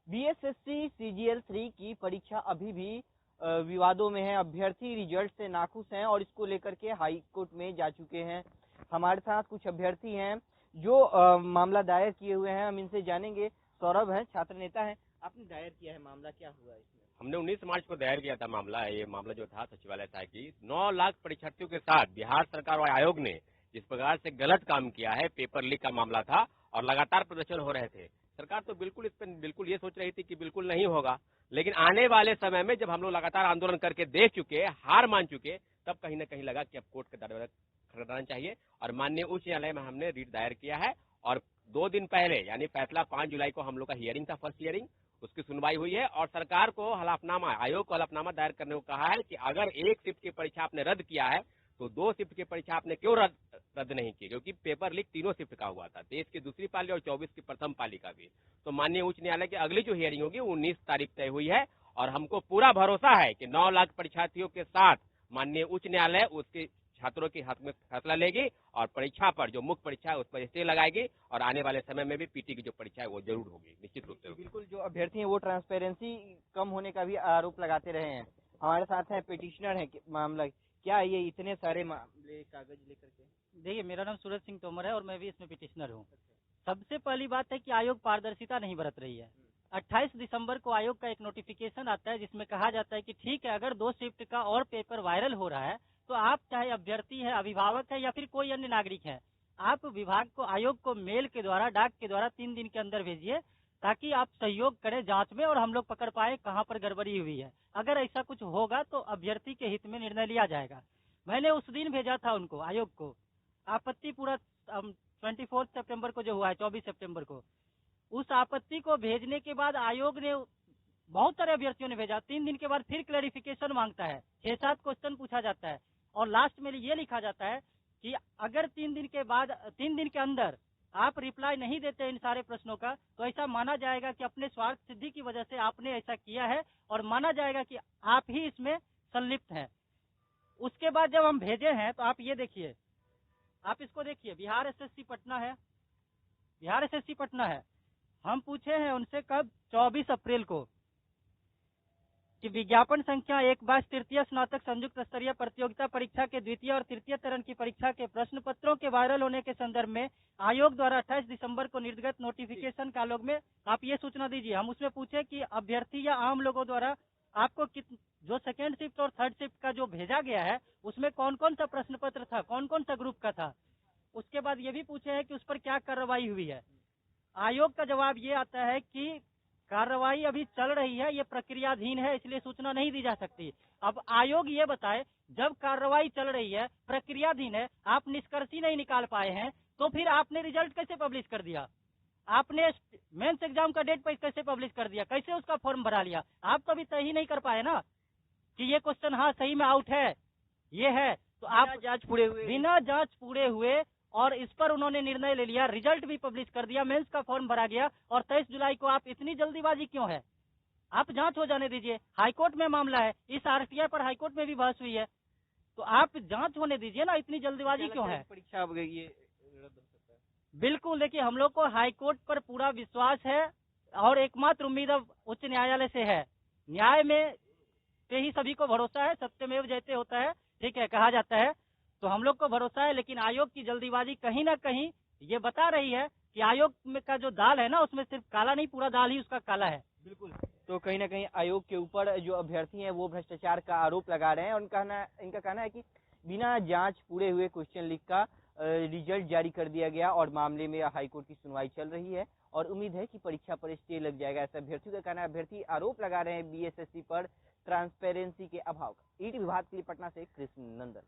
BSSC CGL 3 की परीक्षा अभी भी विवादों में है। अभ्यर्थी रिजल्ट से नाखुश हैं और इसको लेकर के हाई कोर्ट में जा चुके हैं। हमारे साथ कुछ अभ्यर्थी हैं जो मामला दायर किए हुए हैं, हम इनसे जानेंगे। सौरभ है, छात्र नेता है, आपने दायर किया है, मामला क्या हुआ इसमें? हमने 19 मार्च को दायर किया था मामला। ये मामला जो था सचिवालय था कि 9 लाख परीक्षार्थियों के साथ बिहार सरकार और आयोग ने जिस प्रकार से गलत काम किया है, पेपर लीक का मामला था और लगातार प्रदर्शन हो रहे थे। सरकार तो बिल्कुल इस पर बिल्कुल ये सोच रही थी कि बिल्कुल नहीं होगा, लेकिन आने वाले समय में जब हम लोग लगातार आंदोलन करके देख चुके, हार मान चुके, तब कहीं ना कहीं लगा कि अब कोर्ट का दरवाजा खटखटाना चाहिए और माननीय उच्च न्यायालय में हमने रिट दायर किया है। और 2 दिन पहले यानी फैसला 5 जुलाई को हम लोग का हियरिंग था, फर्स्ट हियरिंग, उसकी सुनवाई हुई है और सरकार को हलफनामा, आयोग को हलफनामा दायर करने को कहा है कि अगर एक शिफ्ट की परीक्षा आपने रद्द किया है तो 2 शिफ्ट की परीक्षा आपने क्यों रद्द नहीं की, क्योंकि पेपर लीक तीनों शिफ्ट का हुआ था, 23 की दूसरी पाली और 24 की प्रथम पाली का भी। तो माननीय उच्च न्यायालय की अगली जो हियरिंग होगी 19 तारीख तय हुई है और हमको पूरा भरोसा है कि 9 लाख परीक्षार्थियों के साथ माननीय उच्च न्यायालय उसके छात्रों के हक में फैसला लेगी और परीक्षा पर जो मुख्य परीक्षा है उस पर स्टे लगाएगी और आने वाले समय में भी पीटी की जो परीक्षा है वो जरूर होगी, निश्चित रूप से होगी। बिल्कुल, जो अभ्यर्थी हैं वो ट्रांसपेरेंसी कम होने का भी आरोप लगाते रहे हैं। हमारे साथ है पिटिशनर है, मामला क्या ये इतने सारे मामले कागज लेकर के? देखिए, मेरा नाम सूरज सिंह तोमर है और मैं भी इसमें पिटिशनर हूँ। सबसे पहली बात है कि आयोग पारदर्शिता नहीं बरत रही है। 28 दिसंबर को आयोग का एक नोटिफिकेशन आता है जिसमें कहा जाता है कि ठीक है, अगर 2 शिफ्ट का और पेपर वायरल हो रहा है तो आप चाहे अभ्यर्थी है, अभिभावक है या फिर कोई अन्य नागरिक है, आप विभाग को, आयोग को मेल के द्वारा, डाक के द्वारा 3 दिन के अंदर भेजिए ताकि आप सहयोग करें जांच में और हम लोग पकड़ पाए कहाँ पर गड़बड़ी हुई है। अगर ऐसा कुछ होगा तो अभ्यर्थी के हित में निर्णय लिया जाएगा। मैंने उस दिन भेजा था उनको, आयोग को, आपत्ति पूरा 24 सितंबर को जो हुआ है, 24 सितंबर को, उस आपत्ति को भेजने के बाद आयोग ने, बहुत सारे अभ्यर्थियों ने भेजा, 3 दिन के बाद फिर क्लैरिफिकेशन मांगता है, 6-7 क्वेश्चन पूछा जाता है और लास्ट में ये लिखा जाता है कि अगर 3 दिन के बाद, 3 दिन के अंदर आप रिप्लाई नहीं देते इन सारे प्रश्नों का तो ऐसा माना जाएगा कि अपने स्वार्थ सिद्धि की वजह से आपने ऐसा किया है और माना जाएगा कि आप ही इसमें संलिप्त हैं। उसके बाद जब हम भेजे हैं तो आप ये देखिए, आप इसको देखिए, बिहार एसएससी पटना है, बिहार एसएससी पटना है। हम पूछे हैं उनसे कब, 24 अप्रैल को, कि विज्ञापन संख्या 1/22 तृतीय स्नातक संयुक्त स्तरीय प्रतियोगिता परीक्षा के द्वितीय और तृतीय चरण की परीक्षा के प्रश्न पत्रों के वायरल होने के संदर्भ में आयोग द्वारा 28 दिसंबर को निर्गत नोटिफिकेशन का आलोक में आप ये सूचना दीजिए। हम उसमें पूछे कि अभ्यर्थी या आम लोगों द्वारा आपको जो सेकेंड शिफ्ट और थर्ड शिफ्ट का जो भेजा गया है उसमें कौन कौन सा प्रश्न पत्र था, कौन कौन सा ग्रुप का था। उसके बाद ये भी पूछे हैं कि उस पर क्या कार्रवाई हुई है। आयोग का जवाब ये आता है कि कार्रवाई अभी चल रही है, ये प्रक्रियाधीन है, इसलिए सूचना नहीं दी जा सकती। अब आयोग ये बताए, जब कार्रवाई चल रही है, प्रक्रियाधीन है, आप निष्कर्ष ही नहीं निकाल पाए हैं तो फिर आपने रिजल्ट कैसे पब्लिश कर दिया, आपने मेंस एग्जाम का डेट पर कैसे पब्लिश कर दिया, कैसे उसका फॉर्म भरा लिया। आप तो अभी तय ही नहीं कर पाए ना कि ये क्वेश्चन हाँ सही में आउट है, ये है, तो आप जांच पूरे हुए, बिना जांच पूरे हुए, और इस पर उन्होंने निर्णय ले लिया, रिजल्ट भी पब्लिश कर दिया, मेंस का फॉर्म भरा गया और 23 जुलाई को आप इतनी जल्दीबाजी क्यों है? आप जांच हो जाने दीजिए, हाईकोर्ट में मामला है, इस आरटीआई पर हाईकोर्ट में भी बहस हुई है, तो आप जांच होने दीजिए ना, इतनी जल्दीबाजी क्यों है? परीक्षा अब ये रद्द हो सकता है। बिल्कुल, देखिए, हम लोग को हाईकोर्ट पर पूरा विश्वास है और एकमात्र उम्मीद अब उच्च न्यायालय से है। न्याय में पे ही सभी को भरोसा है, सत्यमेव जयते होता है, ठीक है, कहा जाता है, तो हम लोग को भरोसा है। लेकिन आयोग की जल्दीबाजी कहीं ना कहीं ये बता रही है कि आयोग में का जो दाल है ना, उसमें सिर्फ काला नहीं, पूरा दाल ही उसका काला है। बिल्कुल, तो कहीं ना कहीं आयोग के ऊपर जो अभ्यर्थी हैं वो भ्रष्टाचार का आरोप लगा रहे हैं और इनका कहना है कि बिना जांच पूरे हुए क्वेश्चन लीक का रिजल्ट जारी कर दिया गया और मामले में हाईकोर्ट की सुनवाई चल रही है और उम्मीद है कि परीक्षा पर स्टे लग जाएगा, ऐसा अभ्यर्थियों का कहना है। अभ्यर्थी आरोप लगा रहे हैं बीएसएससी पर ट्रांसपेरेंसी के अभाव का। ईटी विभाग के लिए पटना से कृष्ण नंदन।